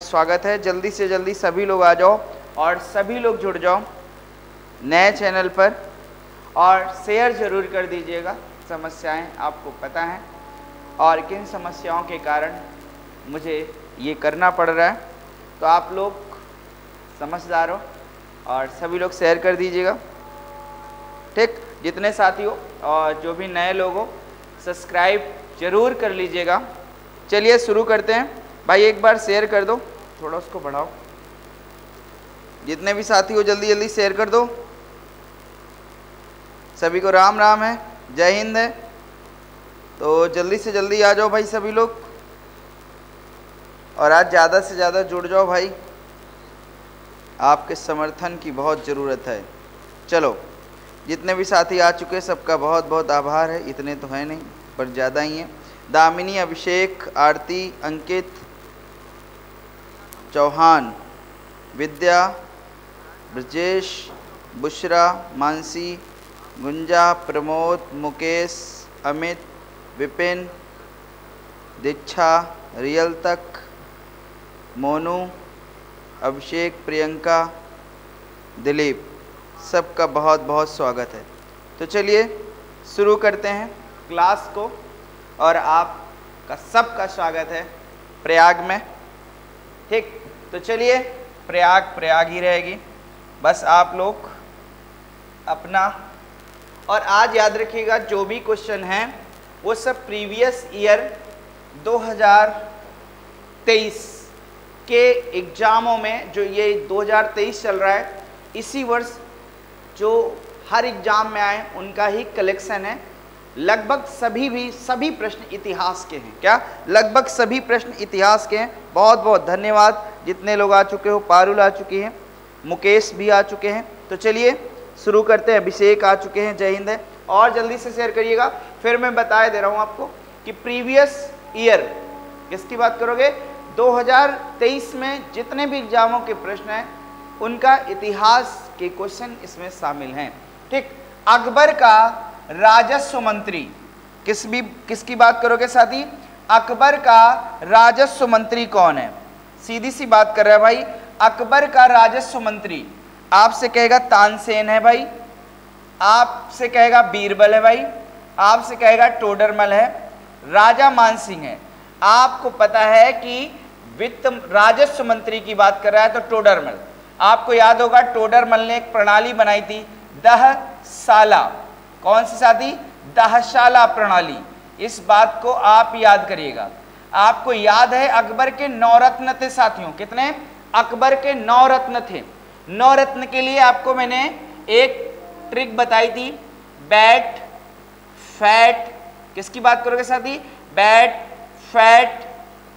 स्वागत है। जल्दी से जल्दी सभी लोग आ जाओ और सभी लोग जुड़ जाओ नए चैनल पर और शेयर ज़रूर कर दीजिएगा। समस्याएं आपको पता हैं और किन समस्याओं के कारण मुझे ये करना पड़ रहा है, तो आप लोग समझदार हो और सभी लोग शेयर कर दीजिएगा। ठीक, जितने साथी हो और जो भी नए लोग हो सब्सक्राइब ज़रूर कर लीजिएगा। चलिए शुरू करते हैं। भाई एक बार शेयर कर दो, थोड़ा उसको बढ़ाओ। जितने भी साथी हो जल्दी जल्दी शेयर कर दो। सभी को राम राम है, जय हिंद है। तो जल्दी से जल्दी आ जाओ भाई सभी लोग, और आज ज़्यादा से ज़्यादा जुड़ जाओ भाई, आपके समर्थन की बहुत ज़रूरत है। चलो, जितने भी साथी आ चुके सबका बहुत बहुत आभार है। इतने तो है नहीं पर ज़्यादा ही हैं। दामिनी, अभिषेक, आरती, अंकित, चौहान, विद्या, ब्रजेश, बुशरा, मानसी, गुंजा, प्रमोद, मुकेश, अमित, विपिन, दीक्षा, रियल तक, मोनू, अभिषेक, प्रियंका, दिलीप, सबका बहुत बहुत स्वागत है। तो चलिए शुरू करते हैं क्लास को, और आपका सबका स्वागत है प्रयाग में। ठीक, तो चलिए प्रयाग ही रहेगी, बस आप लोग अपना। और आज याद रखिएगा जो भी क्वेश्चन हैं वो सब प्रीवियस ईयर 2023 के एग्ज़ामों में, जो ये 2023 चल रहा है, इसी वर्ष जो हर एग्ज़ाम में आए उनका ही कलेक्शन है। लगभग सभी प्रश्न इतिहास के हैं। क्या? लगभग सभी प्रश्न इतिहास के हैं। बहुत बहुत धन्यवाद जितने लोग आ चुके हो। पारुल आ चुकी हैं, मुकेश भी आ चुके हैं। तो चलिए शुरू करते हैं। अभिषेक आ चुके हैं, जय हिंद है। और जल्दी से शेयर करिएगा। फिर मैं बता दे रहा हूँ आपको कि प्रीवियस ईयर किसकी बात करोगे, 2023 में जितने भी एग्जामों के प्रश्न हैं उनका इतिहास के क्वेश्चन इसमें शामिल हैं। ठीक, अकबर का राजस्व मंत्री किसकी बात करोगे साथी? अकबर का राजस्व मंत्री कौन है? सीधी सी बात कर रहा है भाई, अकबर का राजस्व मंत्री आपसे कहेगा तानसेन है भाई, आपसे कहेगा बीरबल है भाई, आपसे कहेगा टोडरमल है, राजा मानसिंह है। आपको पता है कि वित्त राजस्व मंत्री की बात कर रहा है तो टोडरमल। आपको याद होगा टोडरमल ने एक प्रणाली बनाई थी, दहशाला। कौन सी साथी? दहशाला प्रणाली। इस बात को आप याद करिएगा। आपको याद है अकबर के 9 रत्न थे साथियों। कितने? अकबर के 9 रत्न थे। 9 रत्न के लिए आपको मैंने एक ट्रिक बताई थी, बैट फैट, किसकी बात करोगे साथी? Bat fat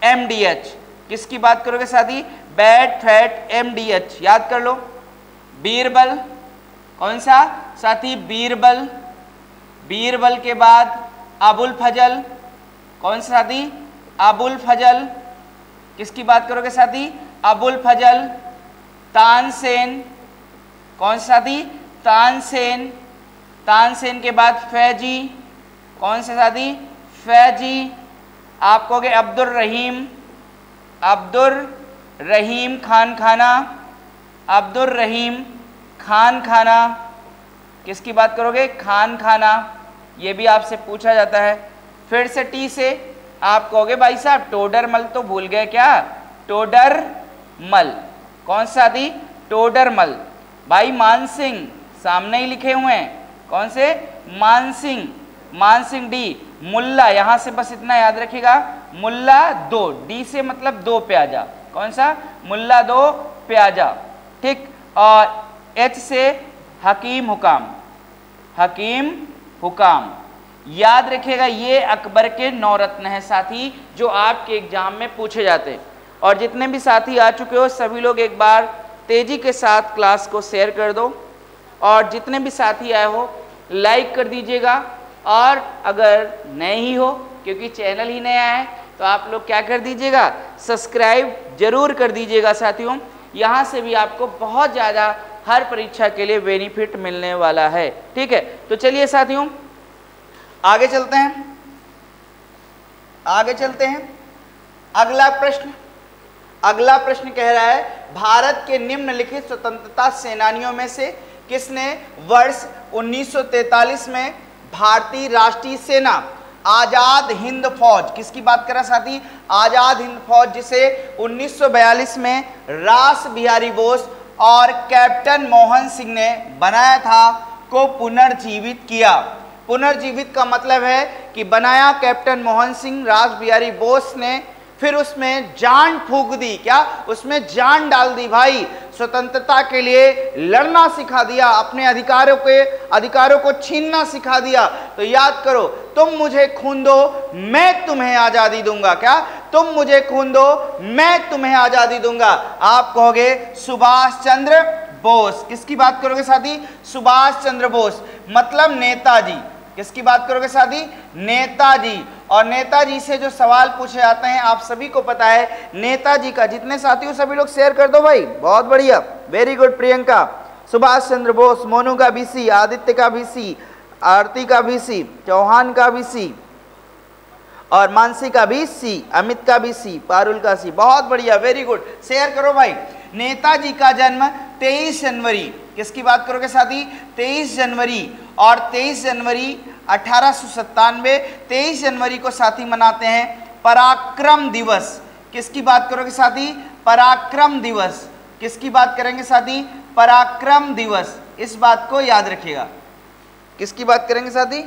MDH। किसकी बात करोगे साथी? Bat fat MDH। याद कर लो। बीरबल, कौन सा साथी? बीरबल। बीरबल के बाद अबुल फजल, कौन सा साथी? अबुल फजल। किसकी बात करोगे साथी? अबुल फजल। तानसेन, कौन सा साथी? तानसेन। तानसेन के बाद फैजी, कौन सा साथी? फैजी। आप कहोगे अब्दुल रहीम, अब्दुल रहीम खान खाना, अब्दुल रहीम खान खाना। किसकी बात करोगे? खान खाना। ये भी आपसे पूछा जाता है। फिर से टी से आप कहोगे भाई साहब टोडरमल तो भूल गए क्या? टोडरमल, कौन सा थी? टोडरमल। भाई मानसिंह सामने ही लिखे हुए हैं, कौन से? मानसिंह, मानसिंह डी। मुल्ला, यहां से बस इतना याद रखिएगा, मुल्ला 2, डी से मतलब 2 प्याजा। कौन सा? मुल्ला 2 प्याजा। ठीक, और एच से हकीम हुकाम, हकीम हुकाम। याद रखिएगा ये अकबर के 9 रत्न हैं साथी, जो आपके एग्जाम में पूछे जाते हैं। और जितने भी साथी आ चुके हो सभी लोग एक बार तेजी के साथ क्लास को शेयर कर दो, और जितने भी साथी आए हो लाइक कर दीजिएगा। और अगर नए ही हो, क्योंकि चैनल ही नया है, तो आप लोग क्या कर दीजिएगा? सब्सक्राइब जरूर कर दीजिएगा साथियों। यहाँ से भी आपको बहुत ज़्यादा हर परीक्षा के लिए बेनिफिट मिलने वाला है। ठीक है, तो चलिए साथियों आगे चलते हैं। अगला प्रश्न अगला प्रश्न कह रहा है भारत के निम्नलिखित स्वतंत्रता सेनानियों में से किसने वर्ष 1943 में भारतीय राष्ट्रीय सेना आजाद हिंद फौज, किसकी बात कर रहा साथी, आजाद हिंद फौज, जिसे 1942 में रास बिहारी बोस और कैप्टन मोहन सिंह ने बनाया था, को पुनर्जीवित किया। पुनर्जीवित का मतलब है कि बनाया कैप्टन मोहन सिंह, रास बिहारी बोस ने फिर उसमें जान फूंक दी, क्या उसमें जान डाल दी भाई, स्वतंत्रता के लिए लड़ना सिखा दिया, अपने अधिकारों को छीनना सिखा दिया। तो याद करो, तुम मुझे खून दो मैं तुम्हें आजादी दूंगा, क्या तुम मुझे खून दो मैं तुम्हें आजादी दूंगा। आप कहोगे सुभाष चंद्र बोस, किसकी बात करोगे साथी, सुभाष चंद्र बोस, मतलब नेताजी, किसकी बात करोगे साथी, नेताजी। और नेताजी से जो सवाल पूछे जाते हैं आप सभी को पता है, नेताजी का जितने साथी हो सभी लोग शेयर कर दो भाई, बहुत बढ़िया, वेरी गुड प्रियंका। सुभाष चंद्र बोस, मोनू का भी सी, आदित्य का भी सी, आरती का भी सी, चौहान का भी सी, और मानसी का भी सी, अमित का भी सी, पारुल का सी, बहुत बढ़िया, वेरी गुड, शेयर करो भाई। नेताजी का जन्म 23 जनवरी, किसकी बात करोगे साथी, 23 जनवरी, और 23 जनवरी 1897, 23 जनवरी को साथी मनाते हैं पराक्रम दिवस, किसकी बात करोगे साथी, पराक्रम दिवस, किसकी बात करेंगे साथी, पराक्रम दिवस, इस बात को याद रखिएगा, किसकी बात करेंगे साथी,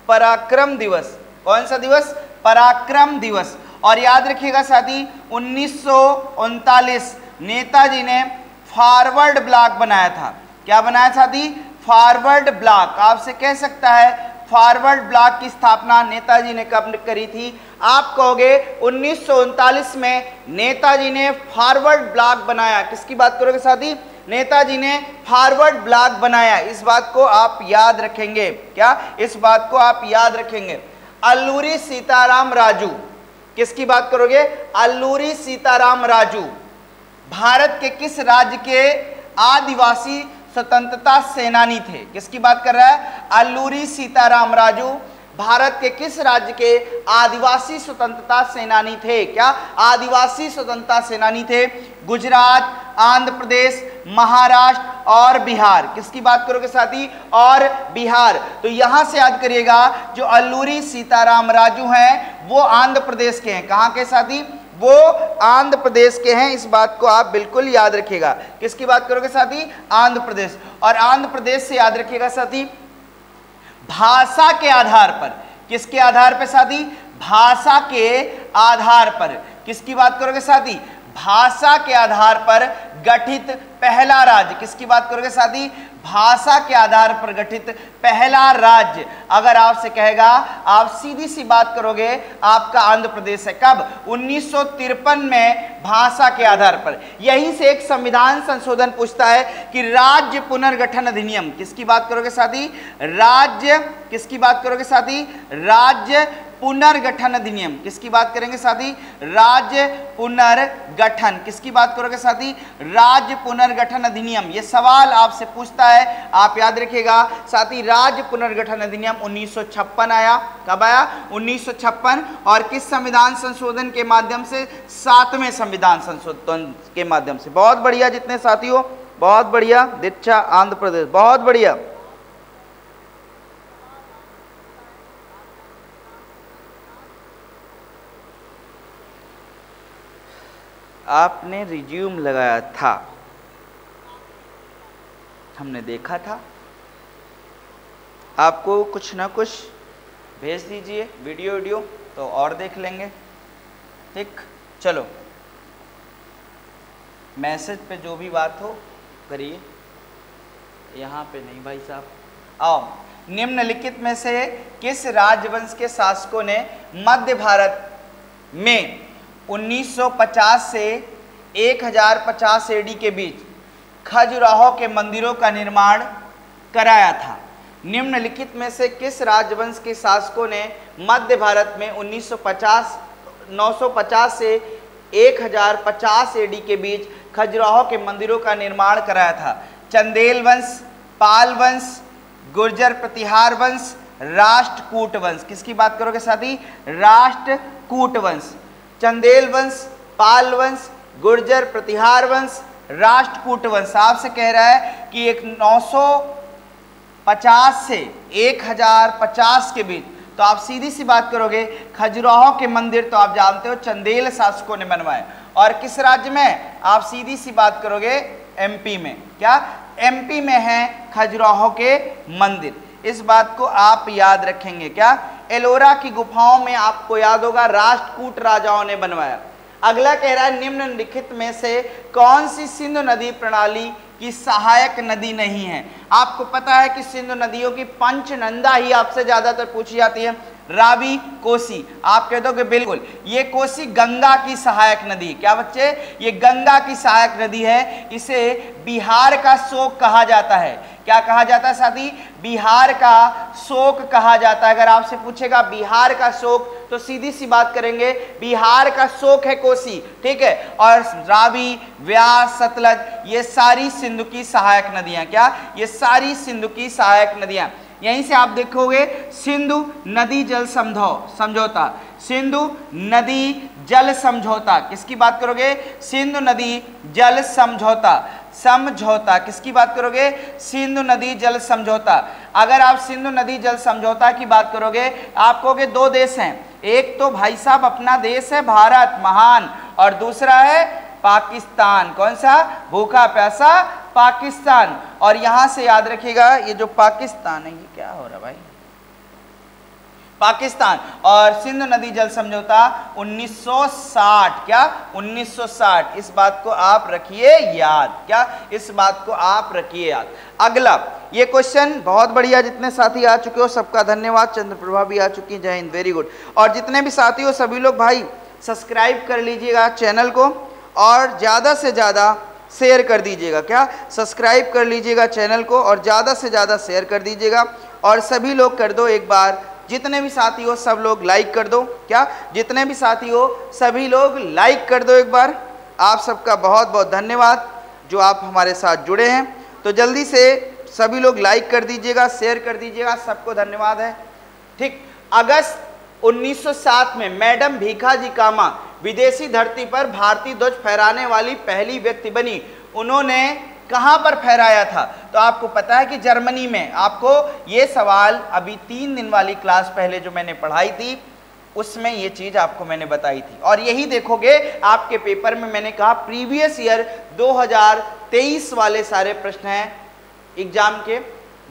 पराक्रम दिवस, कौन सा दिवस, पराक्रम दिवस। और याद रखिएगा साथी 1939 नेताजी ने फॉरवर्ड ब्लॉक बनाया था, क्या बनाया साथी, फॉरवर्ड ब्लॉक। आपसे कह सकता है फॉरवर्ड ब्लॉक की स्थापना नेताजी ने कब करी थी, आप कहोगे 1939 में नेताजी ने फॉरवर्ड ब्लॉक बनाया, किसकी बात करोगे साथी, नेताजी ने फॉरवर्ड ब्लॉक बनाया, इस बात को आप याद रखेंगे, क्या इस बात को आप याद रखेंगे। अल्लूरी सीताराम राजू, किसकी बात करोगे, अल्लूरी सीताराम राजू भारत के किस राज्य के आदिवासी स्वतंत्रता सेनानी थे, किसकी बात कर रहा है, अल्लूरी सीताराम राजू भारत के किस राज्य के आदिवासी स्वतंत्रता सेनानी थे, क्या आदिवासी स्वतंत्रता सेनानी थे, गुजरात, आंध्र प्रदेश, महाराष्ट्र और बिहार, किसकी बात करोगे साथी, और बिहार। तो यहां से याद करिएगा जो अल्लूरी सीताराम राजू हैं वो आंध्र प्रदेश के हैं, कहां के साथी, वो आंध्र प्रदेश के हैं, इस बात को आप बिल्कुल याद रखिएगा, किसकी बात करोगे साथी, आंध्र प्रदेश। और आंध्र प्रदेश से याद रखिएगा साथी भाषा के आधार पर, किसके आधार पर साथी, भाषा के आधार पर, किसकी बात करोगे साथी, भाषा के आधार पर गठित पहला राज्य, किसकी बात करोगे साथी, भाषा के आधार पर गठित पहला राज्य अगर आपसे कहेगा आप सीधी सी बात करोगे आपका आंध्र प्रदेश है, कब, 1953 में भाषा के आधार पर। यहीं से एक संविधान संशोधन पूछता है कि राज्य पुनर्गठन अधिनियम, किसकी बात करोगे साथी, राज्य, किसकी बात करोगे साथी, राज्य पुनर्गठन अधिनियम, किसकी बात करेंगे साथी, राज्य पुनर्गठन, किसकी बात करोगे साथी, राज्य पुनर्गठन अधिनियम। ये सवाल आपसे पूछता है, आप याद रखिएगा साथी, राज्य पुनर्गठन अधिनियम 1956 आया, कब आया, 1956, और किस संविधान संशोधन के माध्यम से, 7वें संविधान संशोधन के माध्यम से। बहुत बढ़िया जितने साथी हो, बहुत बढ़िया, दीक्षा आंध्र प्रदेश, बहुत बढ़िया। आपने रिज्यूम लगाया था, हमने देखा था, आपको कुछ ना कुछ भेज दीजिए वीडियो तो और देख लेंगे, ठीक, चलो मैसेज पे जो भी बात हो करिए, यहाँ पे नहीं भाई साहब। आओ, निम्नलिखित में से किस राजवंश के शासकों ने मध्य भारत में 1950 से 1050 एडी के बीच खजुराहो के मंदिरों का निर्माण कराया था। निम्नलिखित में से किस राजवंश के शासकों ने मध्य भारत में 950 से 1050 एडी के बीच खजुराहो के मंदिरों का निर्माण कराया था? चंदेल वंश, पाल वंश, गुर्जर प्रतिहार वंश, राष्ट्रकूट वंश। किसकी बात करोगे साथी? राष्ट्रकूट वंश। चंदेल वंश, पाल वंश गुर्जर प्रतिहार वंश, राष्ट्रकूट वंश। आपसे कह रहा है कि एक 950 से 1050 के बीच, तो आप सीधी सी बात करोगे खजुराहो के मंदिर तो आप जानते हो चंदेल शासकों ने बनवाए, और किस राज्य में, आप सीधी सी बात करोगे एमपी में। क्या एमपी में है खजुराहो के मंदिर, इस बात को आप याद रखेंगे। क्या एलोरा की गुफाओं में आपको याद होगा राष्ट्रकूट राजाओं ने बनवाया। अगला कह रहा है निम्नलिखित में से कौन सी सिंधु नदी प्रणाली की सहायक नदी नहीं है। आपको पता है कि सिंधु नदियों की पंचनंदा ही आपसे ज्यादातर पूछी जाती है, रावी, कोसी। आप कह दोगे बिल्कुल ये कोसी गंगा की सहायक नदी। क्या बच्चे, ये गंगा की सहायक नदी है, इसे बिहार का शोक कहा जाता है। क्या कहा जाता है साथी, बिहार का शोक कहा जाता है। अगर आपसे पूछेगा बिहार का शोक तो सीधी सी बात करेंगे बिहार का शोक है कोसी, ठीक है। और रावी, व्यास, सतलज ये सारी सिंधु की सहायक नदियां, क्या ये सारी सिंधु की सहायक नदियां। यहीं से आप देखोगे सिंधु नदी जल समझौता, सिंधु नदी जल समझौता, किसकी बात करोगे, सिंधु नदी जल समझौता किसकी बात करोगे, सिंधु नदी जल समझौता। अगर आप सिंधु नदी जल समझौता की बात करोगे आप कहोगे दो देश हैं, एक तो भाई साहब अपना देश है भारत महान, और दूसरा है पाकिस्तान। कौन सा, भूखा प्यासा पाकिस्तान। और यहां से याद रखिएगा ये जो पाकिस्तान है, ये क्या हो रहा है भाई, पाकिस्तान और सिंधु नदी जल समझौता 1960, क्या 1960, इस बात को आप रखिए याद। क्या इस बात को आप रखिए याद। अगला ये क्वेश्चन बहुत बढ़िया, जितने साथी आ चुके हो सबका धन्यवाद। चंद्रप्रभा भी आ चुकी है, जय हिंद, वेरी गुड। और जितने भी साथी हो सभी लोग भाई सब्सक्राइब कर लीजिएगा चैनल को और ज़्यादा से ज़्यादा शेयर कर दीजिएगा। क्या सब्सक्राइब कर लीजिएगा चैनल को और ज़्यादा से ज़्यादा शेयर कर दीजिएगा। और सभी लोग कर दो एक बार, जितने भी साथी हो सब लोग लाइक कर दो। क्या जितने भी साथी हो सभी लोग लाइक कर दो एक बार। आप सबका बहुत बहुत धन्यवाद जो आप हमारे साथ जुड़े हैं। तो जल्दी से सभी लोग लाइक कर दीजिएगा, शेयर कर दीजिएगा, सबको धन्यवाद है। ठीक, अगस्त 1907 में मैडम भीखाजी कामा विदेशी धरती पर भारतीय ध्वज फहराने वाली पहली व्यक्ति बनी। उन्होंने कहां पर फहराया था, तो आपको पता है कि जर्मनी में। आपको ये सवाल अभी 3 दिन वाली क्लास पहले जो मैंने पढ़ाई थी उसमें ये चीज आपको मैंने बताई थी। और यही देखोगे आपके पेपर में, मैंने कहा प्रीवियस ईयर 2023 वाले सारे प्रश्न हैं एग्जाम के।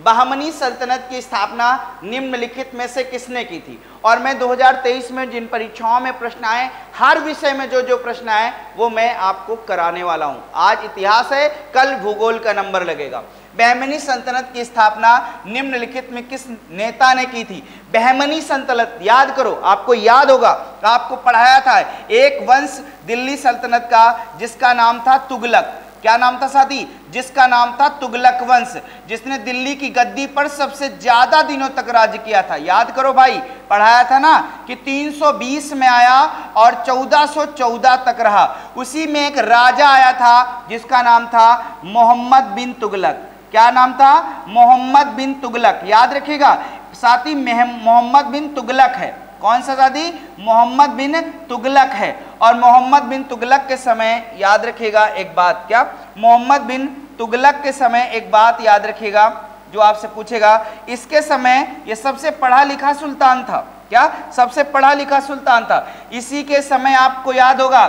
बहमनी सल्तनत की स्थापना निम्नलिखित में से किसने की थी। और मैं 2023 में जिन परीक्षाओं में प्रश्न आए, हर विषय में जो जो प्रश्न आए वो मैं आपको कराने वाला हूं। आज इतिहास है, कल भूगोल का नंबर लगेगा। बहमनी सल्तनत की स्थापना निम्नलिखित में किस नेता ने की थी। बहमनी सल्तनत याद करो, आपको याद होगा, आपको पढ़ाया था एक वंश दिल्ली सल्तनत का जिसका नाम था तुगलक। क्या नाम था साथी, जिसका नाम था तुगलक वंश, जिसने दिल्ली की गद्दी पर सबसे ज्यादा दिनों तक राज्य किया था। याद करो भाई, पढ़ाया था ना कि 320 में आया और 1414 तक रहा। उसी में एक राजा आया था जिसका नाम था मोहम्मद बिन तुगलक। क्या नाम था, मोहम्मद बिन तुगलक। याद रखिएगा साथी, मोहम्मद बिन तुगलक है। कौन सा साथी, मोहम्मद बिन तुगलक है। और मोहम्मद बिन तुगलक के समय याद रखिएगा एक बात, क्या मोहम्मद बिन तुगलक के समय एक बात याद रखिएगा जो आपसे पूछेगा। इसके समय ये सबसे पढ़ा लिखा सुल्तान था। क्या सबसे पढ़ा लिखा सुल्तान था। इसी के समय आपको याद होगा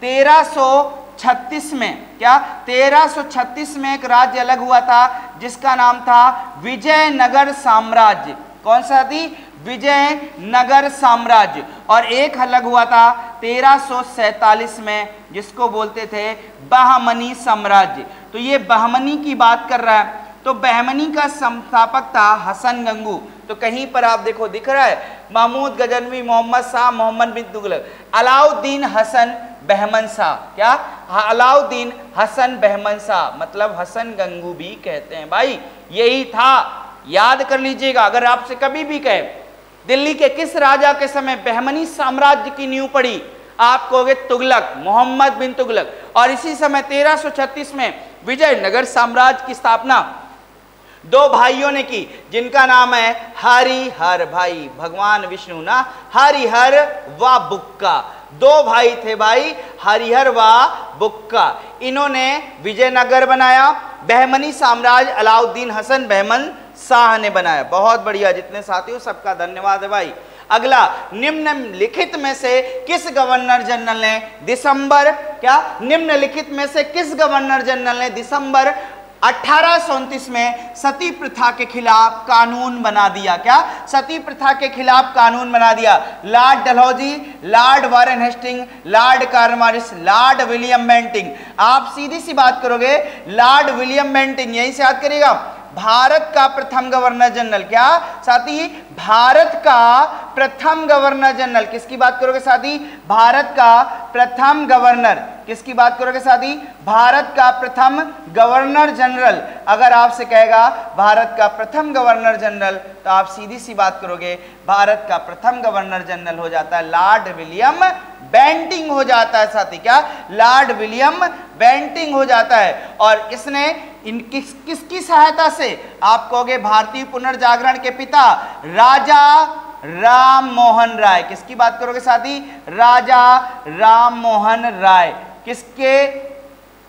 1336 में, क्या 1336 में एक राज्य अलग हुआ था जिसका नाम था विजयनगर साम्राज्य। कौन सा थी, विजयनगर साम्राज्य। और एक अलग हुआ था 1347 में जिसको बोलते थे बहमनी साम्राज्य। तो ये बहमनी की बात कर रहा है। तो बहमनी का संस्थापक था हसन गंगू। तो कहीं पर आप देखो दिख रहा है महमूद गजनवी, मोहम्मद शाह, मोहम्मद बिन तुगलक, अलाउद्दीन हसन बहमन शाह। क्या अलाउद्दीन हसन बहमन शाह, मतलब हसन गंगू भी कहते हैं भाई, यही था। याद कर लीजिएगा, अगर आपसे कभी भी कहे दिल्ली के किस राजा के समय बहमनी साम्राज्य की नींव पड़ी, आप कहोगे तुगलक, मोहम्मद बिन तुगलक। और इसी समय 1336 में विजयनगर साम्राज्य की स्थापना 2 भाइयों ने की जिनका नाम है हरिहर भाई, भगवान विष्णु ना, हरिहर व बुक्का। दो भाई थे भाई, हरिहर व बुक्का। इन्होंने विजयनगर बनाया। बहमनी साम्राज्य अलाउद्दीन हसन बहमन शाह ने बनाया। बहुत बढ़िया, जितने साथियों सबका धन्यवाद है भाई। अगला, निम्नलिखित में से किस गवर्नर जनरल ने दिसंबर, क्या निम्नलिखित में से किस गवर्नर जनरल ने दिसंबर 1829 में सती प्रथा के खिलाफ कानून बना दिया? क्या सती प्रथा के खिलाफ कानून बना दिया? Lord Dalhousie, Lord Warren Hasting, Lord Cornwallis, Lord William Bentinck. आप सीधी सी बात करोगे, लॉर्ड विलियम बेंटिंक, यहीं से याद करिएगा। भारत का प्रथम गवर्नर जनरल, क्या साथी, भारत का प्रथम गवर्नर जनरल, किसकी बात करोगे साथी, भारत का प्रथम गवर्नर, किसकी बात करोगे साथी, भारत का प्रथम गवर्नर जनरल। अगर आपसे कहेगा भारत का प्रथम गवर्नर जनरल, तो आप सीधी सी बात करोगे भारत का प्रथम गवर्नर जनरल हो जाता है लॉर्ड विलियम बेंटिंक हो जाता है साथी। क्या लॉर्ड विलियम बेंटिंक हो जाता है। और इसने किसकी सहायता से, आप कहोगे भारतीय पुनर्जागरण के पिता राजा राम मोहन राय। किसकी बात करोगे साथी, राजा राम मोहन राय। किसके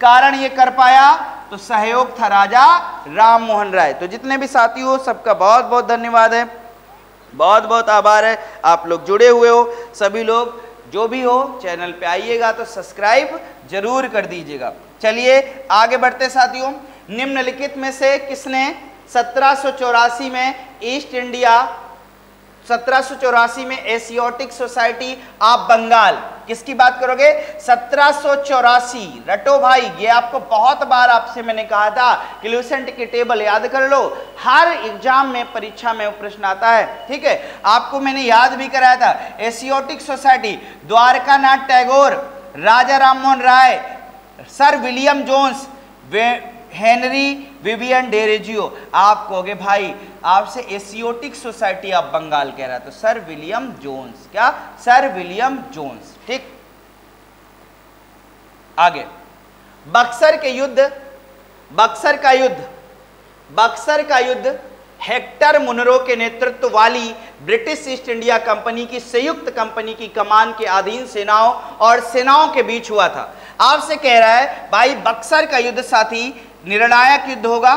कारण ये कर पाया, तो सहयोग था राजा राम मोहन राय। तो जितने भी साथी हो सबका बहुत बहुत धन्यवाद है, बहुत बहुत आभार है, आप लोग जुड़े हुए हो। सभी लोग जो भी हो चैनल पे आइएगा तो सब्सक्राइब जरूर कर दीजिएगा। चलिए आगे बढ़ते साथियों। निम्नलिखित में से किसने 1784 में ईस्ट इंडिया, 1784 में एशियोटिक सोसाइटी ऑफ बंगाल, किसकी बात करोगे, 1784, रटो भाई, ये आपको बहुत बार आपसे मैंने कहा था कि लुसेंट की टेबल याद कर लो, हर एग्जाम में परीक्षा में प्रश्न आता है, ठीक है। आपको मैंने याद भी कराया था, Asiatic Society, Dwarkanath Tagore, Raja Rammohan Roy, sir William Jones, Henry Vivian Derozio. आप कहोगे भाई आपसे एशियोटिक सोसाइटी ऑफ बंगाल कह रहा है, तो सर विलियम जोन्स, क्या सर विलियम जोन्स, ठीक। आगे, बक्सर के युद्ध, बक्सर का युद्ध हेक्टर मुनरो के नेतृत्व वाली ब्रिटिश ईस्ट इंडिया कंपनी की संयुक्त कंपनी की कमान के अधीन सेनाओं और सेनाओं के बीच हुआ था। आपसे कह रहा है भाई बक्सर का युद्ध साथी निर्णायक युद्ध होगा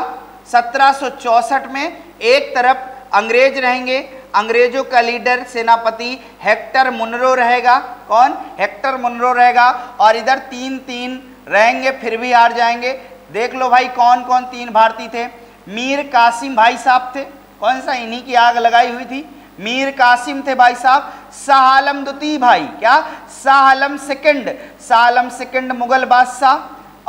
1764 में। एक तरफ अंग्रेज रहेंगे, अंग्रेजों का लीडर सेनापति हेक्टर मुनरो रहेगा, कौन, हेक्टर मुनरो रहेगा, और इधर 3 रहेंगे, फिर भी हार जाएंगे। देख लो भाई कौन कौन 3 भारतीय थे। मीर कासिम भाई साहब थे, कौन सा, इन्हीं की आग लगाई हुई थी, मीर कासिम थे भाई साहब। शाह आलम द्वितीय भाई, क्या शाह आलम सेकंड मुगल बादशाह,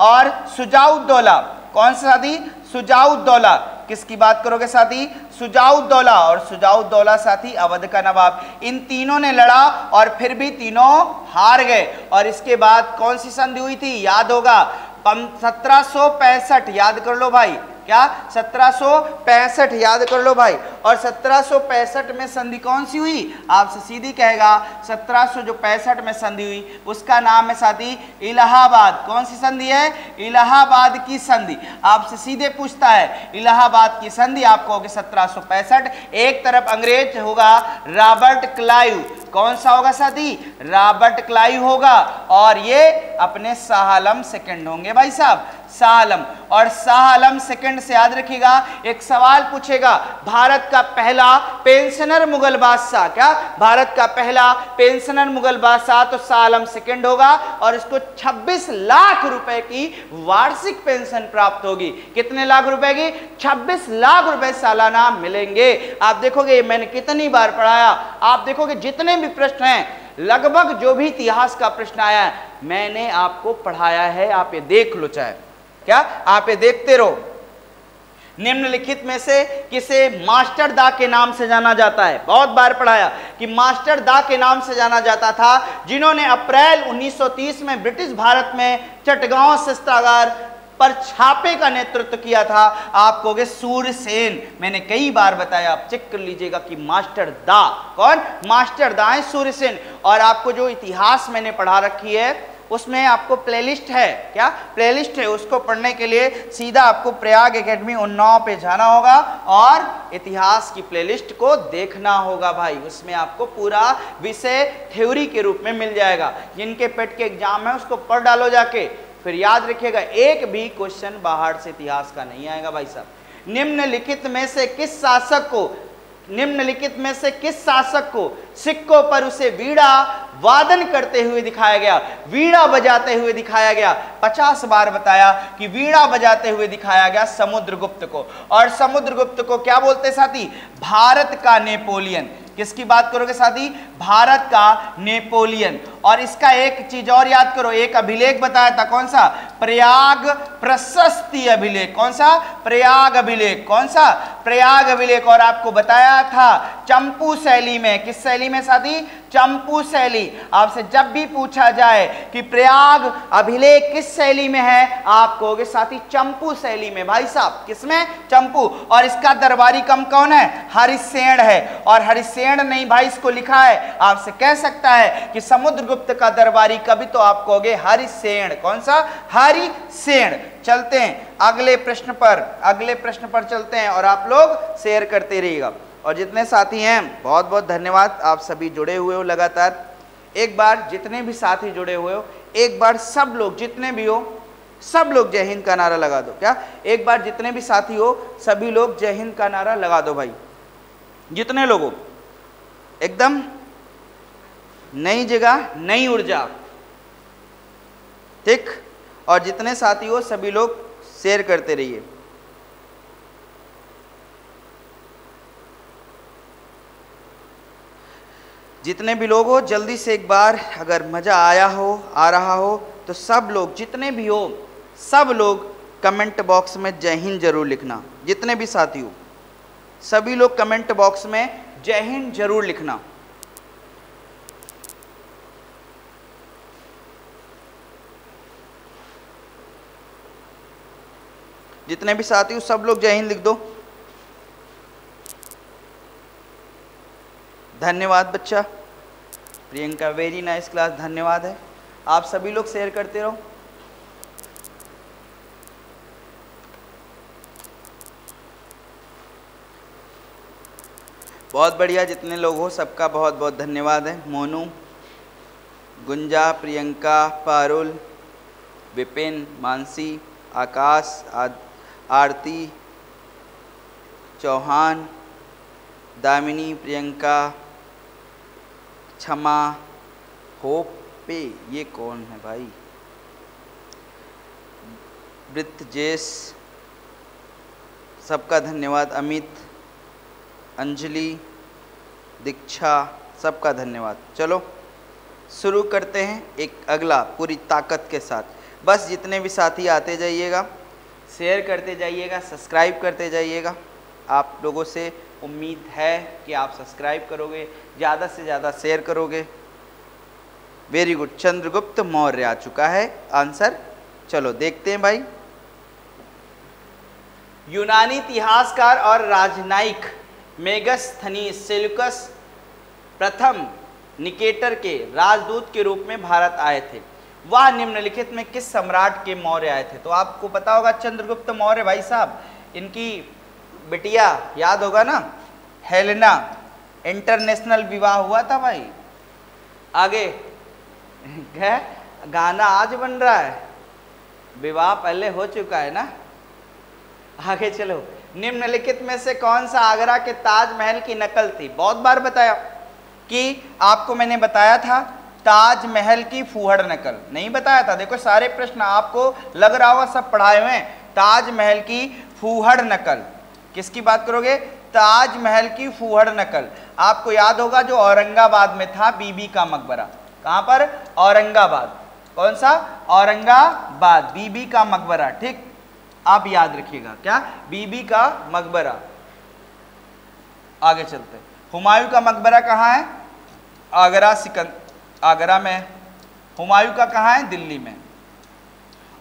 और सुजाउद्दौला, कौन सा साथी, सुजाउद्दौला, किसकी बात करोगे साथी, सुजाउद्दौला, और सुजाउद्दौला साथी अवध का नवाब। इन तीनों ने लड़ा और फिर भी तीनों हार गए। और इसके बाद कौन सी संधि हुई थी, याद होगा, 1765, याद कर लो भाई, क्या 1765 याद कर लो भाई। और 1765 में संधि कौन सी हुई, आपसे सीधी कहेगा 1765 में संधि हुई, उसका नाम है साथी इलाहाबाद। कौन सी संधि है, इलाहाबाद की संधि। आपसे सीधे पूछता है इलाहाबाद की संधि, आप कहोगे 1765। एक तरफ अंग्रेज होगा रॉबर्ट क्लाइव, कौन सा होगा साथी, रॉबर्ट क्लाइव होगा, और ये अपने शाह आलम सेकंड होंगे भाई साहब, शाह आलम। और शाह आलम सेकंड से याद रखिएगा, एक सवाल पूछेगा, भारत का पहला पेंशनर मुगल बादशाह, क्या भारत का पहला पेंशनर मुगल बादशाह, तो शाह आलम सेकंड होगा, और इसको 26 लाख रुपए की वार्षिक पेंशन प्राप्त होगी। कितने लाख रुपए की, 26 लाख रुपए सालाना मिलेंगे। आप देखोगे मैंने कितनी बार पढ़ाया, आप देखोगे जितने भी प्रश्न हैं, लगभग जो भी इतिहास का प्रश्न आया है मैंने आपको पढ़ाया है, आप ये देख लो, चाहे क्या आप ये देखते रहो। निम्नलिखित में से किसे मास्टर दा के नाम से जाना जाता है, बहुत बार पढ़ाया कि मास्टर दा के नाम से जाना जाता था, जिन्होंने अप्रैल 1930 में ब्रिटिश भारत में चटगांव शस्त्रागार पर छापे का नेतृत्व किया था। आप कहोगे सूर्यसेन, मैंने कई बार बताया, आप चेक कर लीजिएगा कि मास्टर दा, कौन, मास्टर दा है सूर्यसेन। और आपको जो इतिहास मैंने पढ़ा रखी है उसमें आपको प्लेलिस्ट है, क्या प्लेलिस्ट है, उसको पढ़ने के लिए सीधा आपको प्रयाग एकेडमी उन्नाव पे जाना होगा और इतिहास की प्लेलिस्ट को देखना होगा भाई। उसमें आपको पूरा विषय थ्योरी के रूप में मिल जाएगा। जिनके पेट के एग्जाम है उसको पढ़ डालो जाके, फिर याद रखिएगा एक भी क्वेश्चन बाहर से इतिहास का नहीं आएगा भाई साहब। निम्नलिखित में से किस शासक को सिक्कों पर उसे वीणा वादन करते हुए दिखाया गया, वीणा बजाते हुए दिखाया गया? 50 बार बताया कि वीणा बजाते हुए दिखाया गया समुद्रगुप्त को। और समुद्रगुप्त को क्या बोलते साथी? भारत का नेपोलियन। किसकी बात करोगे साथी? भारत का नेपोलियन। और इसका एक चीज और याद करो, एक अभिलेख बताया था, कौन सा? प्रयाग प्रशस्ति अभिलेख। कौन सा? प्रयाग अभिलेख। कौन सा? प्रयाग अभिलेख। और आपको बताया था चंपू शैली में। किस शैली में साथी? चंपू शैली। आपसे जब भी पूछा जाए कि प्रयाग अभिलेख किस शैली में है, आप कहोगे साथी चंपू शैली में भाई साहब। किसमें? चंपू। और इसका दरबारी कम कौन है? हरिसेन है। और हरिसेन नहीं भाई इसको लिखा है, आपसे कह सकता है कि समुद्रगुप्त का दरबारी कभी, तो आप कहोगे हरिसेन। कौन सा? हरिसेन। चलते हैं अगले प्रश्न पर चलते हैं और आप लोग शेयर करते रहिएगा। और जितने साथी हैं बहुत बहुत धन्यवाद, आप सभी जुड़े हुए हो लगातार। एक बार जितने भी साथी जुड़े हुए हो, एक बार सब लोग जितने भी हो, सब लोग जय हिंद का नारा लगा दो। क्या? एक बार जितने भी साथी हो सभी लोग जय हिंद का नारा लगा दो भाई। जितने लोग हो, एकदम नई जगह नई ऊर्जा, ठीक। और जितने साथी हो सभी लोग शेयर करते रहिए। जितने भी लोग हो जल्दी से एक बार, अगर मजा आया हो, आ रहा हो, तो सब लोग जितने भी हो सब लोग कमेंट बॉक्स में जय हिंद जरूर लिखना। जितने भी साथी हो सभी लोग कमेंट बॉक्स में जय हिंद जरूर लिखना। जितने भी साथी हो सब लोग जय हिंद लिख दो। धन्यवाद बच्चा। प्रियंका वेरी नाइस क्लास, धन्यवाद है। आप सभी लोग शेयर करते रहो। बहुत बढ़िया, जितने लोग हो सबका बहुत बहुत धन्यवाद है। मोनू, गुंजा, प्रियंका, पारुल, विपिन, मानसी, आकाश, आरती, चौहान, दामिनी, प्रियंका, क्षमा, होप पे, ये कौन है भाई? ब्रितजेश, सबका धन्यवाद। अमित, अंजलि, दीक्षा, सबका धन्यवाद। चलो शुरू करते हैं एक अगला पूरी ताकत के साथ। बस जितने भी साथी आते जाइएगा, शेयर करते जाइएगा, सब्सक्राइब करते जाइएगा। आप लोगों से उम्मीद है कि आप सब्सक्राइब करोगे, ज़्यादा से ज़्यादा शेयर करोगे। वेरी गुड, चंद्रगुप्त मौर्य आ चुका है आंसर। चलो देखते हैं भाई। यूनानी इतिहासकार और राजनयिक मेगस्थनीज सेल्यूकस प्रथम निकेटर के राजदूत के रूप में भारत आए थे। वह निम्नलिखित में किस सम्राट के मौर्य आए थे? तो आपको पता होगा चंद्रगुप्त मौर्य भाई साहब। इनकी बिटिया याद होगा ना, हेलेना, इंटरनेशनल विवाह हुआ था भाई। आगे गाना आज बन रहा है, विवाह पहले हो चुका है ना। आगे चलो, निम्नलिखित में से कौन सा आगरा के ताजमहल की नकल थी? बहुत बार बताया कि आपको मैंने बताया था ताजमहल की फूहड़ नकल, नहीं बताया था? देखो सारे प्रश्न आपको लग रहा होगा सब पढ़ाए हुए हैं। ताजमहल की फूहड़ नकल, किसकी बात करोगे? ताजमहल की फूहड़ नकल। आपको याद होगा जो औरंगाबाद में था, बीबी का मकबरा। कहां पर? औरंगाबाद। कौन सा? औरंगाबाद, बीबी का मकबरा, ठीक। आप याद रखिएगा, क्या? बीबी का मकबरा। आगे चलते, हुमायूं का मकबरा कहाँ है? आगरा में। हुमायूं का कहाँ है? दिल्ली में।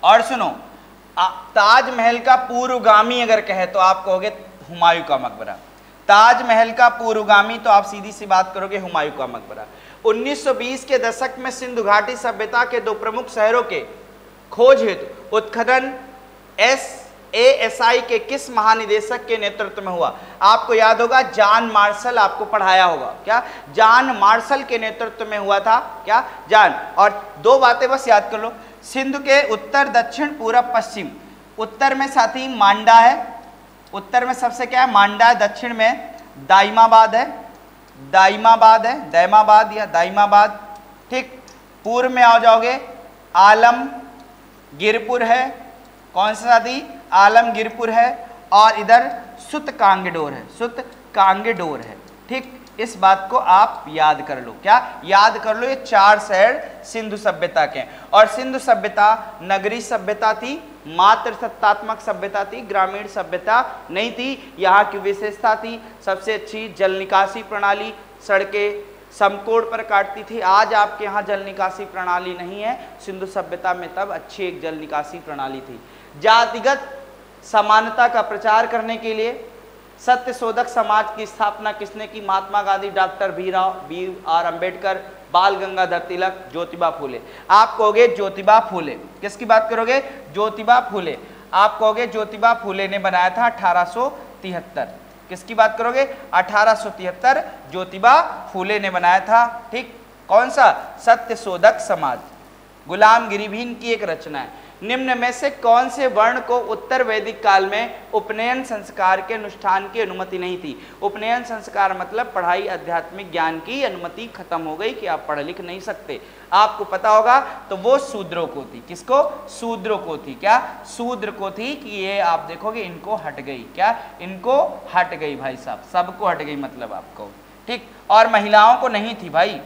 और सुनो, ताजमहल का पूर्वगामी अगर कहे तो आप कहोगे हुमायूं का मकबरा। ताजमहल का पूर्वगामी तो आप सीधी सी बात करोगे हुमायूं का मकबरा। 1920 के दशक में सिंधु घाटी सभ्यता के 2 प्रमुख शहरों के खोज हेतु उत्खनन ASI के किस महानिदेशक के नेतृत्व में हुआ? आपको याद होगा जॉन मार्शल, आपको पढ़ाया होगा क्या, जॉन मार्शल के नेतृत्व में हुआ था क्या, जॉन। और 2 बातें बस याद कर लो, सिंधु के उत्तर, दक्षिण, पूरब, पश्चिम। उत्तर में साथी मांडा है, उत्तर में सबसे क्या है, मांडा है। दक्षिण में दाइमाबाद है, दाइमाबाद है, दैमाबाद या दाइमाबाद, ठीक। पूर्व में आ जाओगे आलमगीरपुर है, कौन सा साथी, आलमगीरपुर है। और इधर सुतकांगडोर है, सुतकांगडोर है, ठीक। इस बात को आप याद कर लो, क्या याद कर लो, ये 4 शहर सिंधु सभ्यता के। और सिंधु सभ्यता नगरीय सभ्यता थी, मात्र सत्तात्मक सभ्यता थी, ग्रामीण सभ्यता नहीं थी। यहाँ की विशेषता थी सबसे अच्छी जल निकासी प्रणाली, सड़कें समकोण पर काटती थी। आज आपके यहाँ जल निकासी प्रणाली नहीं है, सिंधु सभ्यता में तब अच्छी एक जल निकासी प्रणाली थी। जातिगत समानता का प्रचार करने के लिए सत्य शोधक समाज की स्थापना किसने की? महात्मा गांधी, डॉक्टर BR अम्बेडकर, बाल गंगाधर तिलक, ज्योतिबा फूले। आप कहोगे ज्योतिबा फूले, किसकी बात करोगे? ज्योतिबा फूले। आप कहोगे ज्योतिबा फूले ने बनाया था 1873, किसकी बात करोगे? 1873 ज्योतिबा फूले ने बनाया था, ठीक। कौन सा? सत्य शोधक समाज। गुलामगिरी भी इनकी एक रचना है। निम्न में से कौन से वर्ण को उत्तर वैदिक काल में उपनयन संस्कार के अनुष्ठान की अनुमति नहीं थी? उपनयन संस्कार मतलब पढ़ाई, आध्यात्मिक ज्ञान की अनुमति खत्म हो गई कि आप पढ़ लिख नहीं सकते। आपको पता होगा तो वो शूद्रों को थी। किसको? शूद्रों को थी। क्या? शूद्र को थी कि ये आप देखोगे इनको हट गई। क्या? इनको हट गई भाई साहब, सबको हट गई मतलब आपको, ठीक। और महिलाओं को नहीं थी भाई,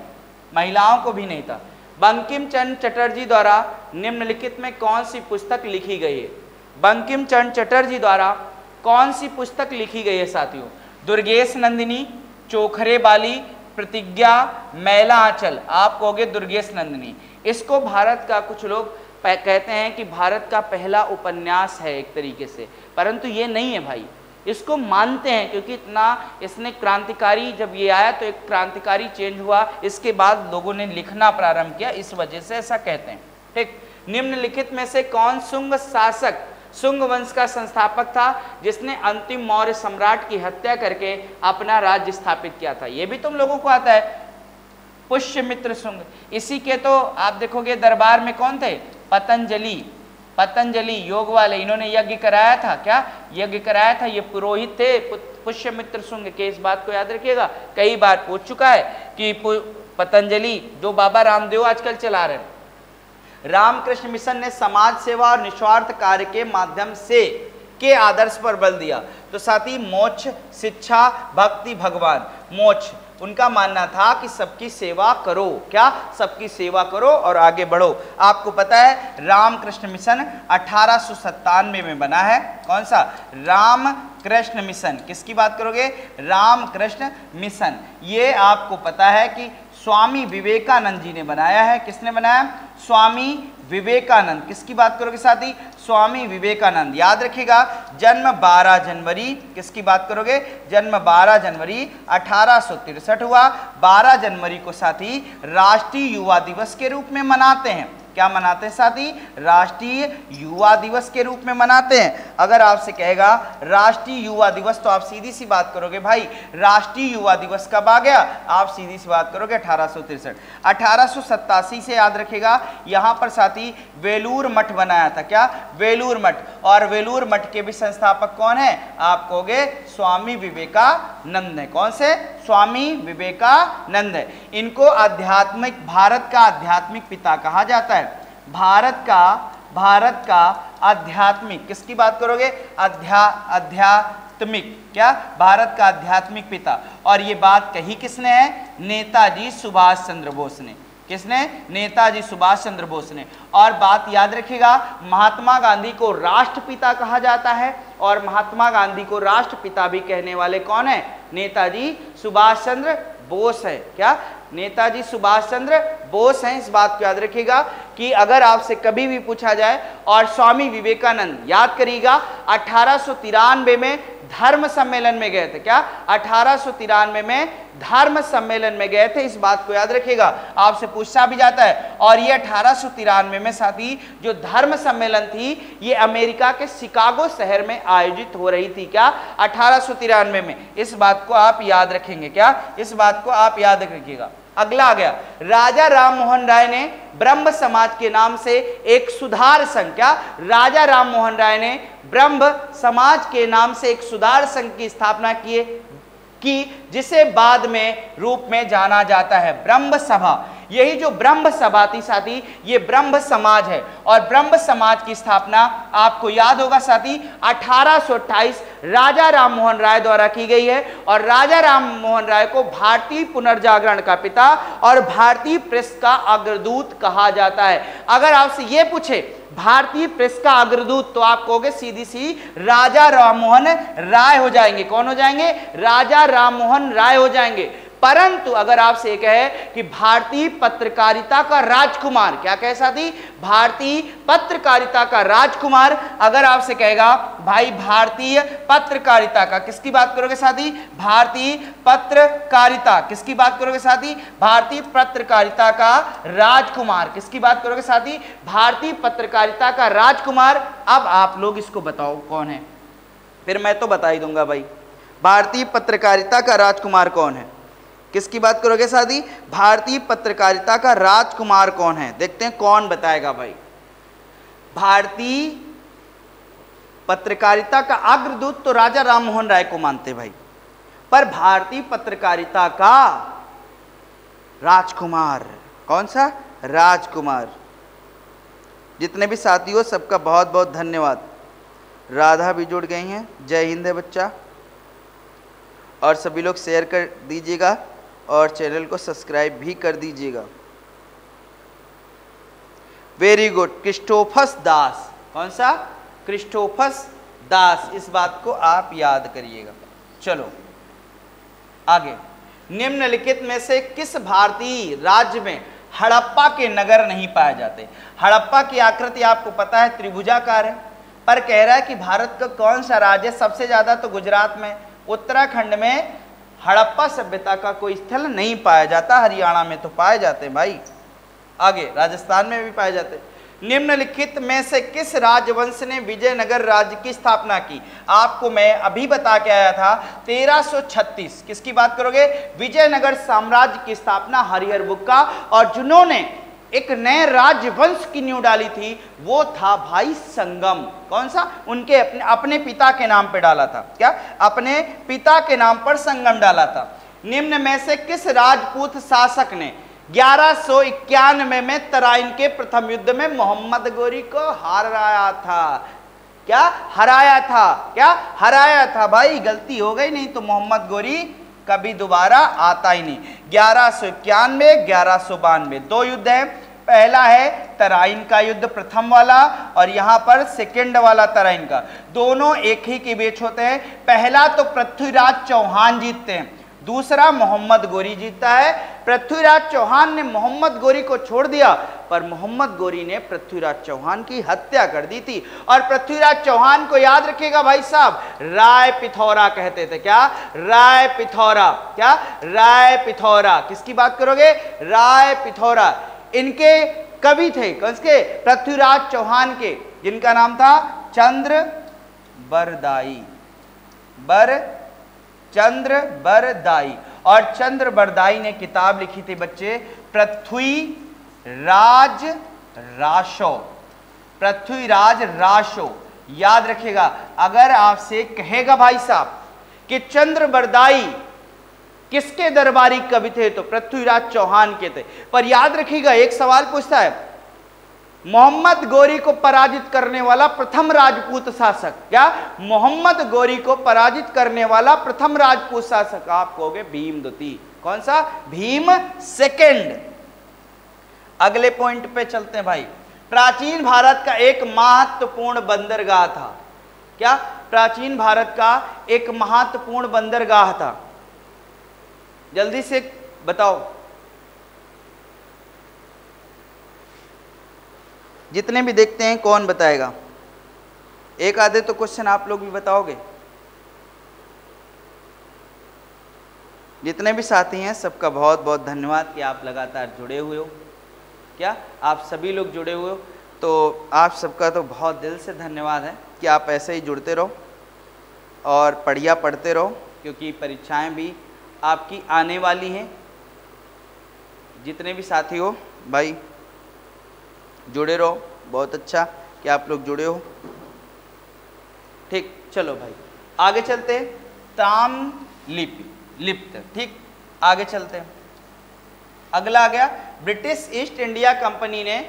महिलाओं को भी नहीं था। बंकिम चंद्र चटर्जी द्वारा निम्नलिखित में कौन सी पुस्तक लिखी गई है? बंकिम चंद्र चटर्जी द्वारा कौन सी पुस्तक लिखी गई है साथियों? दुर्गेश नंदिनी, चोखरे बाली, प्रतिज्ञा, मैला आंचल। आप कहोगे दुर्गेश नंदिनी। इसको भारत का कुछ लोग कहते हैं कि भारत का पहला उपन्यास है एक तरीके से, परंतु ये नहीं है भाई। इसको मानते हैं क्योंकि इतना इसने क्रांतिकारी, जब ये आया तो एक क्रांतिकारी चेंज हुआ, इसके बाद लोगों ने लिखना प्रारंभ किया, इस वजह से ऐसा कहते हैं, ठीक। निम्नलिखित में से कौन शुंग शासक, शुंग वंश का संस्थापक था जिसने अंतिम मौर्य सम्राट की हत्या करके अपना राज्य स्थापित किया था? ये भी तुम लोगों को आता है, पुष्यमित्र शुंग। इसी के तो आप देखोगे दरबार में कौन थे? पतंजलि, पतंजलि योग वाले, इन्होंने यज्ञ कराया था। क्या यज्ञ कराया था? ये पुरोहित थे पुष्यमित्र शुंग के। इस बात को याद रखिएगा, कई बार पूछ चुका है कि पतंजलि जो बाबा रामदेव आजकल चला रहे हैं, रामकृष्ण मिशन ने समाज सेवा और निस्वार्थ कार्य के माध्यम से के आदर्श पर बल दिया। तो साथी मोक्ष, शिक्षा, भक्ति, भगवान। मोक्ष, उनका मानना था कि सबकी सेवा करो। क्या? सबकी सेवा करो और आगे बढ़ो। आपको पता है रामकृष्ण मिशन 1897 में बना है। कौन सा? रामकृष्ण मिशन। किसकी बात करोगे? रामकृष्ण मिशन। ये आपको पता है कि स्वामी विवेकानंद जी ने बनाया है। किसने बनाया? स्वामी विवेकानंद। किसकी बात करोगे साथी? स्वामी विवेकानंद। याद रखिएगा, जन्म 12 जनवरी, किसकी बात करोगे? जन्म 12 जनवरी 1863 हुआ। 12 जनवरी को साथी राष्ट्रीय युवा दिवस के रूप में मनाते हैं। क्या मनाते हैं साथी? राष्ट्रीय युवा दिवस के रूप में मनाते हैं। अगर आपसे कहेगा राष्ट्रीय युवा दिवस, तो आप सीधी सी बात करोगे भाई राष्ट्रीय युवा दिवस कब आ गया? आप सीधी सी बात करोगे 1863। 1887 से याद रखेगा, यहाँ पर साथी वेलूर मठ बनाया था। क्या? वेलूर मठ। और वेलूर मठ के भी संस्थापक कौन है? आप कहोगे स्वामी विवेकानंद है। कौन से? स्वामी विवेकानंद है। इनको आध्यात्मिक, भारत का आध्यात्मिक पिता कहा जाता है। भारत का आध्यात्मिक, किसकी बात करोगे? आध्यात्मिक। क्या? भारत का आध्यात्मिक पिता। और ये बात कही किसने है? नेताजी सुभाष चंद्र बोस ने। किसने? नेताजी सुभाष चंद्र बोस ने। और बात याद रखिएगा, महात्मा गांधी को राष्ट्रपिता कहा जाता है, और महात्मा गांधी को राष्ट्रपिता भी कहने वाले कौन है? नेताजी सुभाष चंद्र बोस है। क्या? नेताजी सुभाष चंद्र बोस हैं। इस बात को याद रखिएगा कि अगर आपसे कभी भी पूछा जाए, और स्वामी विवेकानंद याद करिएगा 1893 में धर्म सम्मेलन में गए थे। क्या? 1893 में धर्म सम्मेलन में गए थे, इस बात को याद रखिएगा, आपसे पूछा भी जाता है। और ये 1893 में साथी जो धर्म सम्मेलन थी ये अमेरिका के शिकागो शहर में आयोजित हो रही थी। क्या? 1893 में। इस बात को आप याद रखेंगे। क्या? इस बात को आप याद रखिएगा। अगला आ गया, राजा राम मोहन राय ने ब्रह्म समाज के नाम से एक सुधार संघ, क्या? राजा राम मोहन राय ने ब्रह्म समाज के नाम से एक सुधार संघ की स्थापना की जिसे बाद में रूप में जाना जाता है ब्रह्म सभा। यही जो ब्रह्म सभा थी साथी, ये ब्रह्म समाज है। और ब्रह्म समाज की स्थापना आपको याद होगा साथी 1828 राजा राम मोहन राय द्वारा की गई है। और राजा राम मोहन राय को भारतीय पुनर्जागरण का पिता और भारतीय प्रेस का अग्रदूत कहा जाता है। अगर आपसे ये पूछे भारतीय प्रेस का अग्रदूत तो आप कहोगे सीधी सी राजा राम मोहन राय हो जाएंगे। कौन हो जाएंगे? राजा राम मोहन राय हो जाएंगे। परंतु अगर आपसे कहे कि भारतीय पत्रकारिता का राजकुमार, क्या कहे साथी? भारतीय पत्रकारिता का राजकुमार। अगर आपसे कहेगा भाई भारतीय पत्रकारिता का, किसकी बात करोगे साथी? भारतीय पत्रकारिता। किसकी बात करोगे साथी? भारतीय पत्रकारिता का राजकुमार। किसकी बात करोगे साथी? भारतीय पत्रकारिता का राजकुमार। अब आप लोग इसको बताओ कौन है, फिर मैं तो बता ही दूंगा भाई। भारतीय पत्रकारिता का राजकुमार कौन है? किसकी बात करोगे साथी? भारतीय पत्रकारिता का राजकुमार कौन है? देखते हैं कौन बताएगा भाई। भारतीय पत्रकारिता का अग्रदूत तो राजा राम मोहन राय को मानते भाई, पर भारतीय पत्रकारिता का राजकुमार कौन सा? राजकुमार। जितने भी साथी हो सबका बहुत बहुत धन्यवाद। राधा भी जुड़ गई हैं, जय हिंद है बच्चा। और सभी लोग शेयर कर दीजिएगा और चैनल को सब्सक्राइब भी कर दीजिएगा। Very good. क्रिस्टोफस दास। कौन सा? क्रिस्टोफस दास। इस बात को आप याद करिएगा। चलो आगे, निम्नलिखित में से किस भारतीय राज्य में हड़प्पा के नगर नहीं पाए जाते? हड़प्पा की आकृति आपको पता है त्रिभुजाकार है, पर कह रहा है कि भारत का कौन सा राज्य? सबसे ज्यादा तो गुजरात में, उत्तराखंड में हड़प्पा सभ्यता का कोई स्थल नहीं पाया जाता। हरियाणा में तो पाए जाते हैं भाई, आगे राजस्थान में भी पाए जाते। निम्नलिखित में से किस राजवंश ने विजयनगर राज्य की स्थापना की? आपको मैं अभी बता के आया था 1336। किसकी बात करोगे? विजयनगर साम्राज्य की स्थापना हरिहर बुक्का। और जिन्होंने एक नए राजवंश की नींव डाली थी वो था भाई संगम। कौन सा? उनके अपने पिता के नाम पे डाला था। क्या? अपने पिता के नाम पर संगम डाला था। निम्न में से किस राजपूत शासक ने 1191 में तराइन के प्रथम युद्ध में मोहम्मद गोरी को हराया था? क्या? हराया था। क्या? हराया था भाई, गलती हो गई, नहीं तो मोहम्मद गोरी कभी दोबारा आता ही नहीं। 1191, 1192 दो युद्ध है। पहला है तराइन का युद्ध, प्रथम वाला, और यहां पर सेकंड वाला तराइन का। दोनों एक ही के बीच होते हैं। पहला तो पृथ्वीराज चौहान जीतते हैं, दूसरा मोहम्मद गोरी जीतता है। पृथ्वीराज चौहान ने मोहम्मद गोरी को छोड़ दिया, पर मोहम्मद गोरी ने पृथ्वीराज चौहान की हत्या कर दी थी। और पृथ्वीराज चौहान को याद रखिएगा भाई साहब, राय पिथौरा कहते थे। क्या? राय पिथौरा। क्या? राय पिथौरा। किसकी बात करोगे? राय पिथौरा। इनके कवि थे, किसके? पृथ्वीराज चौहान के, जिनका नाम था चंद्र बरदाई। चंद्र बरदाई। और चंद्र बरदाई ने किताब लिखी थी बच्चे पृथ्वीराज राशो। पृथ्वीराज राशो याद रखिएगा। अगर आपसे कहेगा भाई साहब कि चंद्र बरदाई किसके दरबारी कवि थे, तो पृथ्वीराज चौहान के थे। पर याद रखिएगा एक सवाल पूछता है, मोहम्मद गोरी को पराजित करने वाला प्रथम राजपूत शासक? क्या? मोहम्मद गोरी को पराजित करने वाला प्रथम राजपूत शासक आप कहोगे भीमद्वितीय। कौन सा? भीम सेकंड। अगले पॉइंट पे चलते हैं भाई। प्राचीन भारत का एक महत्वपूर्ण बंदरगाह था। क्या? प्राचीन भारत का एक महत्वपूर्ण बंदरगाह था। जल्दी से बताओ, जितने भी देखते हैं कौन बताएगा? एक आधे तो क्वेश्चन आप लोग भी बताओगे। जितने भी साथी हैं सबका बहुत बहुत धन्यवाद कि आप लगातार जुड़े हुए हो। क्या आप सभी लोग जुड़े हुए हो, तो आप सबका तो बहुत दिल से धन्यवाद है कि आप ऐसे ही जुड़ते रहो और बढ़िया पढ़ते रहो, क्योंकि परीक्षाएं भी आपकी आने वाली हैं। जितने भी साथी हो भाई जुड़े रहो, बहुत अच्छा कि आप लोग जुड़े हो। ठीक, चलो भाई आगे चलते हैं। ताम लिपि लिप्त, ठीक, आगे चलते हैं। अगला आ गया, ब्रिटिश ईस्ट इंडिया कंपनी ने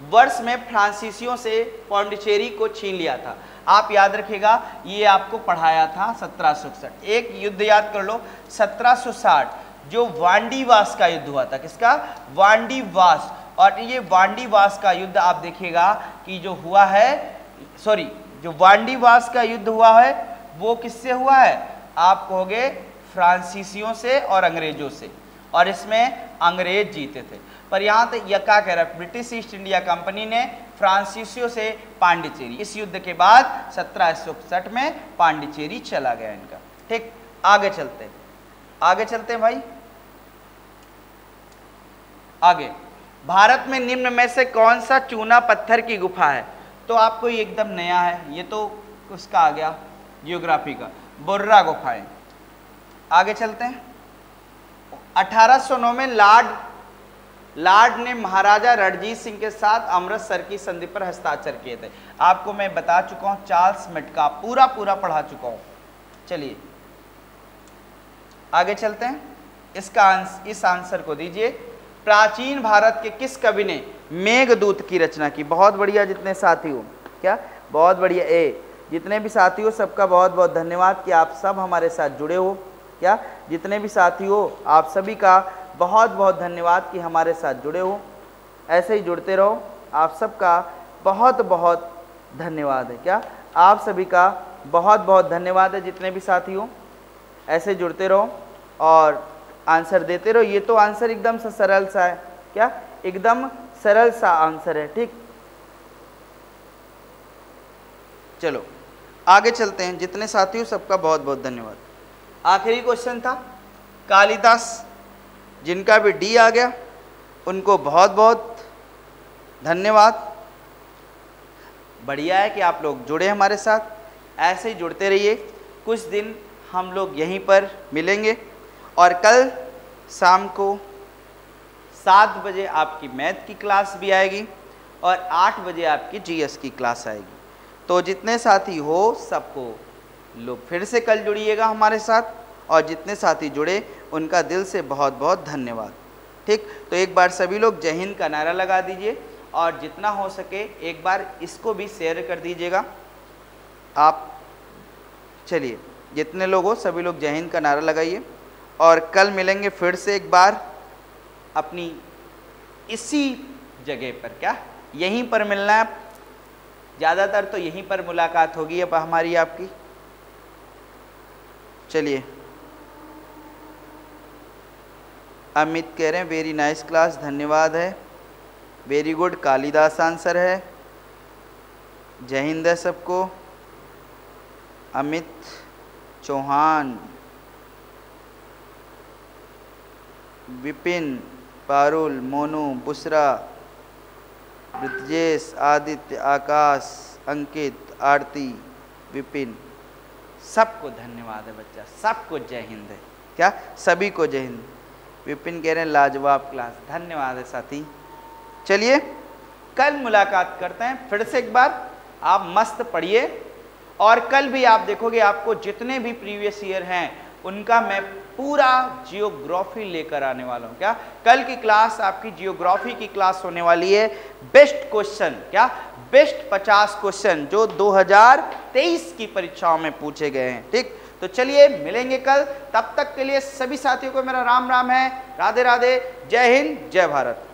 वर्ष में फ्रांसीसियों से पौंडीचेरी को छीन लिया था। आप याद रखिएगा, ये आपको पढ़ाया था 1761। एक युद्ध याद कर लो, 1760 जो वांडीवास का युद्ध हुआ था। किसका? वांडीवास। और ये वांडीवास का युद्ध आप देखिएगा कि जो हुआ है, सॉरी, जो वांडीवास का युद्ध हुआ है वो किससे हुआ है? आप कहोगे फ्रांसीसियों से और अंग्रेजों से, और इसमें अंग्रेज जीते थे। पर यहाँ तक यह क्या कह रहा है, ब्रिटिश ईस्ट इंडिया कंपनी ने फ्रांसीसियों से पांडिचेरी, इस युद्ध के बाद 1761 में पांडिचेरी चला गया इनका। ठीक, आगे चलते हैं, आगे चलते हैं भाई। आगे, भारत में निम्न में से कौन सा चूना पत्थर की गुफा है? तो आपको ये एकदम नया है, ये तो उसका आ गया जियोग्राफी का, बुर्रा गुफाएं। आगे चलते हैं। 1809 में लॉर्ड ने महाराजा रणजीत सिंह के साथ अमृतसर की संधि पर हस्ताक्षर किए थे। आपको मैं बता चुका हूं, चार्ल्स मेटका पूरा पढ़ा चुका हूं। चलिए आगे चलते हैं। इस आंसर को दीजिए। प्राचीन भारत के किस कवि ने मेघदूत की रचना की? बहुत बढ़िया जितने साथी हो, क्या बहुत बढ़िया। जितने भी साथी हो सबका बहुत बहुत धन्यवाद कि आप सब हमारे साथ जुड़े हो। क्या जितने भी साथी हो आप सभी का बहुत बहुत धन्यवाद कि हमारे साथ जुड़े हो, ऐसे ही जुड़ते रहो। आप सबका बहुत बहुत धन्यवाद है। क्या आप सभी का बहुत बहुत धन्यवाद है, जितने भी साथी हो ऐसे जुड़ते रहो और आंसर देते रहो। ये तो आंसर एकदम सा सरल सा है, क्या एकदम सरल सा आंसर है। ठीक, चलो आगे चलते हैं। जितने साथी हो सबका बहुत बहुत धन्यवाद। आखिरी क्वेश्चन था कालिदास, जिनका भी डी आ गया उनको बहुत बहुत धन्यवाद। बढ़िया है कि आप लोग जुड़े हमारे साथ, ऐसे ही जुड़ते रहिए। कुछ दिन हम लोग यहीं पर मिलेंगे और कल शाम को 7 बजे आपकी मैथ की क्लास भी आएगी और 8 बजे आपकी जीएस की क्लास आएगी। तो जितने साथी हो सबको लोग फिर से कल जुड़िएगा हमारे साथ, और जितने साथी जुड़े उनका दिल से बहुत बहुत धन्यवाद। ठीक, तो एक बार सभी लोग जय हिंद का नारा लगा दीजिए और जितना हो सके एक बार इसको भी शेयर कर दीजिएगा आप। चलिए जितने लोग हो सभी लोग जय हिंद का नारा लगाइए और कल मिलेंगे फिर से एक बार अपनी इसी जगह पर। क्या यहीं पर मिलना है, ज़्यादातर तो यहीं पर मुलाकात होगी अब हमारी आपकी। चलिए, अमित कह रहे हैं वेरी नाइस क्लास, धन्यवाद है, वेरी गुड, कालिदास आंसर है। जय हिंद है सबको। अमित चौहान, विपिन, पारुल, मोनू, बुसरा, ब्रजेश, आदित्य, आकाश, अंकित, आरती, विपिन, सबको धन्यवाद है बच्चा, सबको जय हिंद है। क्या सभी को जय हिंद। विपिन कह रहे हैं लाजवाब क्लास, धन्यवाद है साथी। चलिए कल मुलाकात करते हैं फिर से एक बार। आप मस्त पढ़िए और कल भी आप देखोगे आपको जितने भी प्रीवियस ईयर हैं उनका मैं पूरा जियोग्राफी लेकर आने वाला हूं। क्या कल की क्लास आपकी जियोग्राफी की क्लास होने वाली है। बेस्ट क्वेश्चन, क्या बेस्ट 50 क्वेश्चन जो 2023 की परीक्षाओं में पूछे गए हैं। ठीक, तो चलिए मिलेंगे कल, तब तक के लिए सभी साथियों को मेरा राम राम है, राधे राधे, जय हिंद, जय भारत।